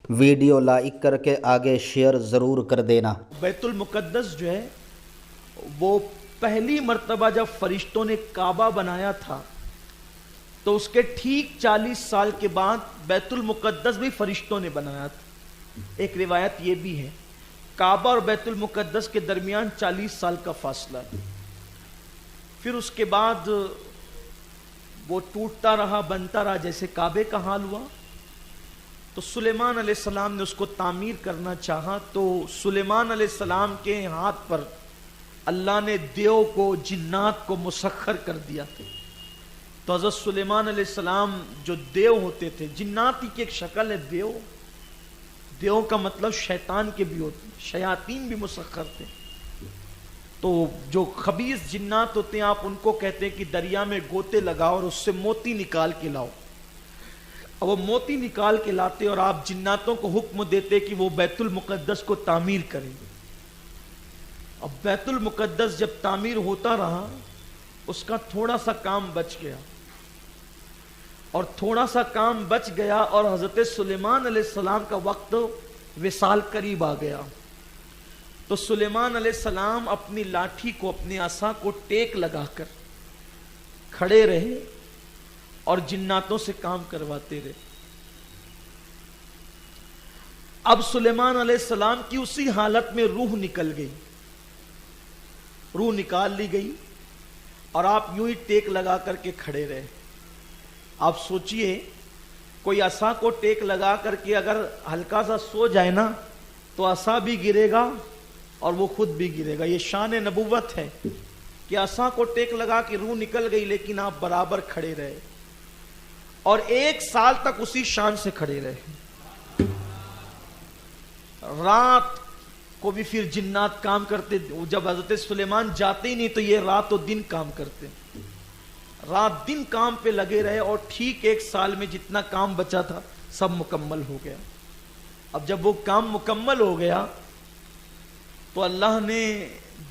Video like کر کے آگے شیئر ضرور کر دینا۔ بیت المقدس جو ہے وہ پہلی مرتبہ جب فرشتوں نے کعبہ بنایا تھا تو اس کے ٹھیک 40 سال کے بعد بیت المقدس بھی فرشتوں نے بنایا تھا۔ ایک روایت یہ بھی ہے کعبہ اور بیت المقدس کے درمیان 40 سال کا فاصلہ ہے۔ پھر اس کے بعد وہ ٹوٹتا رہا، بنتا رہا، جیسے کعبے کا حال ہوا تو سلیمان علیہ السلام نے اس کو تعمیر کرنا چاہا تو سلیمان علیہ السلام کے ہاتھ پر اللہ نے دیو کو، جنات کو مسخر کر دیا تھا۔ تو حضرت سلیمان علیہ السلام جو دیو ہوتے تھے، جنات کی ایک شکل ہے دیو، دیو کا مطلب شیطان کے بھی ہوتے ہیں، شیاطین بھی مسخر تھے۔ تو جو خبیث جنات ہوتے ہیں آپ ان کو کہتے ہیں کہ دریا میں گوتے لگاؤ اور اس سے موتی نکال کے لاؤ، اور وہ موتی نکال کے لاتے اور آپ جناتوں کو حکم دیتے کہ وہ بیت المقدس کو تعمیر کریں۔ اب بیت المقدس جب تعمیر ہوتا رہا اس کا تھوڑا سا کام بچ گیا، اور تھوڑا سا کام بچ گیا اور حضرت سلیمان علیہ السلام کا وقت وصال قریب آ گیا تو سلیمان علیہ السلام اپنی لاٹھی کو، اپنی عصا کو ٹیک لگا کر کھڑے رہے اور جناتوں سے کام کرواتے رہے۔ اب سلیمان علیہ السلام کی اسی حالت میں روح نکل گئی، روح نکال لی گئی اور آپ یوں ہی ٹیک لگا کر کے کھڑے رہے۔ آپ سوچئے کوئی عصا کو ٹیک لگا کر کے اگر ہلکا سا سو جائے نا تو عصا بھی گرے گا اور وہ خود بھی گرے گا۔ یہ شان نبوت ہے کہ عصا کو ٹیک لگا کے روح نکل گئی لیکن آپ برابر کھڑے رہے اور 1 سال تک اسی شان سے کھڑے رہے۔ رات کو بھی پھر جنات کام کرتے، جب حضرت سلیمان جاتے ہی نہیں تو یہ رات و دن کام کرتے، رات دن کام پہ لگے رہے اور ٹھیک 1 سال میں جتنا کام بچا تھا سب مکمل ہو گیا۔ اب جب وہ کام مکمل ہو گیا تو اللہ نے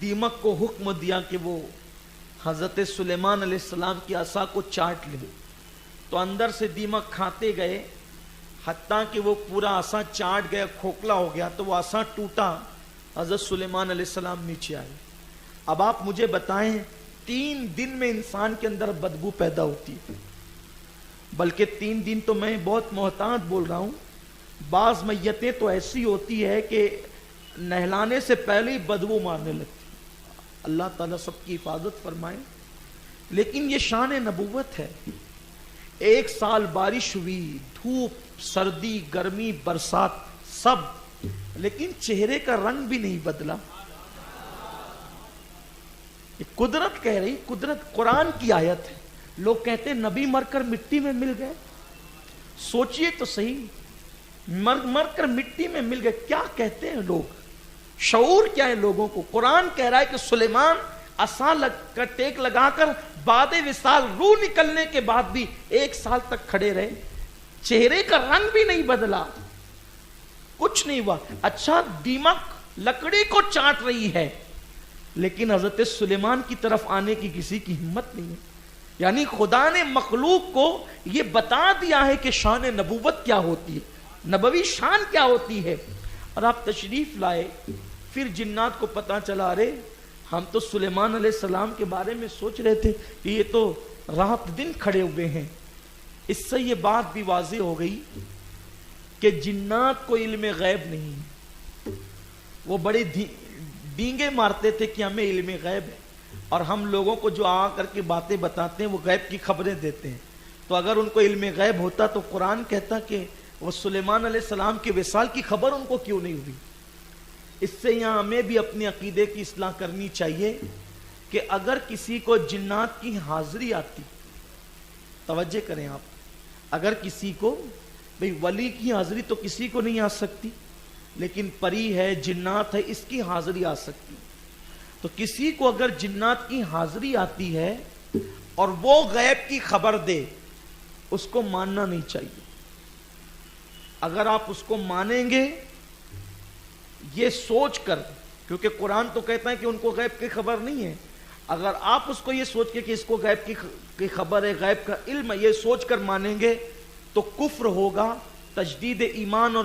دیمک کو حکم دیا کہ وہ حضرت سلیمان علیہ السلام کی عصا کو چاٹ لے، تو اندر سے دیمک کھاتے گئے حتیٰ کہ وہ پورا عصا چاٹ گیا، کھوکھلا ہو گیا تو وہ عصا ٹوٹا، حضرت سلیمان علیہ السلام نیچے آئے۔ اب آپ مجھے بتائیں 3 دن میں انسان کے اندر بدبو پیدا ہوتی ہے، بلکہ 3 دن تو میں بہت محتاط بول رہا ہوں، بعض میتیں تو ایسی ہوتی ہے کہ نہلانے سے پہلے ہی بدبو مارنے لگتی، اللہ تعالیٰ سب کی حفاظت فرمائے۔ لیکن یہ شان نبوت ہے، 1 سال بارش ہوئی، دھوپ، سردی، گرمی، برسات سب، لیکن چہرے کا رنگ بھی نہیں بدلا۔ یہ قدرت کہہ رہی، قدرت قرآن کی آیت ہے۔ لوگ کہتے ہیں نبی مر کر مٹی میں مل گئے، سوچئے تو صحیح، مر کر مٹی میں مل گئے، کیا کہتے ہیں لوگ، شعور کیا ہے لوگوں کو؟ قرآن کہہ رہا ہے کہ سلیمان عصا کا ٹیک لگا کر بعد وصال روح نکلنے کے بعد بھی 1 سال تک کھڑے رہے، چہرے کا رنگ بھی نہیں بدلا، کچھ نہیں ہوا۔ اچھا دیمک لکڑی کو چاٹ رہی ہے لیکن حضرت سلیمان کی طرف آنے کی کسی کی ہمت نہیں ہے۔ یعنی خدا نے مخلوق کو یہ بتا دیا ہے کہ شان نبوت کیا ہوتی ہے، نبوی شان کیا ہوتی ہے۔ اور آپ تشریف لائے، پھر جنات کو پتا چلا، رے ہم تو سلیمان علیہ السلام کے بارے میں سوچ رہے تھے کہ یہ تو رات دن کھڑے ہوئے ہیں۔ اس سے یہ بات بھی واضح ہو گئی کہ جنات کو علم غیب نہیں ہے، وہ بڑے ڈینگے مارتے تھے کہ ہمیں علم غیب ہے، اور ہم لوگوں کو جو آ کر کے باتیں بتاتے ہیں وہ غیب کی خبریں دیتے ہیں۔ تو اگر ان کو علم غیب ہوتا تو قرآن کہتا کہ وہ سلیمان علیہ السلام کے وصال کی خبر ان کو کیوں نہیں ہوئی۔ اس سے یہاں ہمیں بھی اپنے عقیدے کی اصلاح کرنی چاہیے کہ اگر کسی کو جنات کی حاضری آتی، توجہ کریں آپ، اگر کسی کو، بھئی ولی کی حاضری تو کسی کو نہیں آ سکتی، لیکن پری ہے، جنات ہے، اس کی حاضری آ سکتی، تو کسی کو اگر جنات کی حاضری آتی ہے اور وہ غیب کی خبر دے، اس کو ماننا نہیں چاہیے۔ اگر آپ اس کو مانیں گے یہ سوچ کر، کیونکہ قرآن تو کہتا ہے کہ ان کو غیب کی خبر نہیں ہے، اگر آپ اس کو یہ سوچ کے کہ اس کو غیب کی خبر ہے، غیب کا علم ہے، یہ سوچ کر مانیں گے تو کفر ہوگا، تجدید ایمان اور